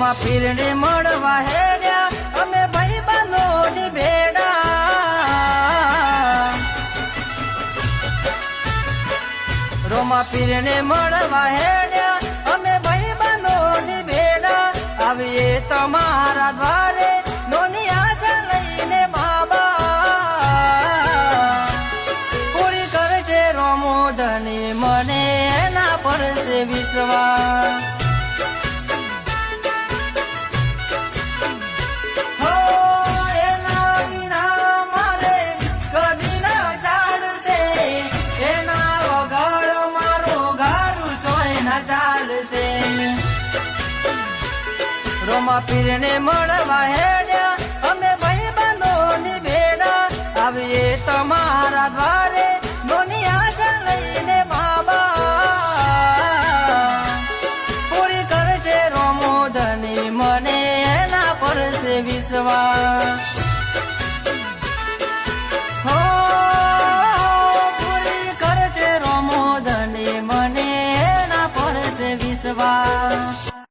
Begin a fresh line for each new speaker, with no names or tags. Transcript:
રોમા પીરને મળવા હેડ્યા અમે ભાઈબંધોની ભેડા રોમા પીરને મળવા હેડ્યા અમે ભાઈબંધોની ભેડા આવીએ તમારા દ્વારે નોની આશા લઈને બાબા પૂરી કરશે રોમોધની મને એના પર છે વિશ્વાસ રોમા પીરને મળવા હેડ્યા અમે ભાઈબંધોની ભેડા આવીએ તમારા દ્વારે નોની આશા લઈને બાબા પૂરી કરશે રોમોધની મને એના પર છે વિશ્વાસ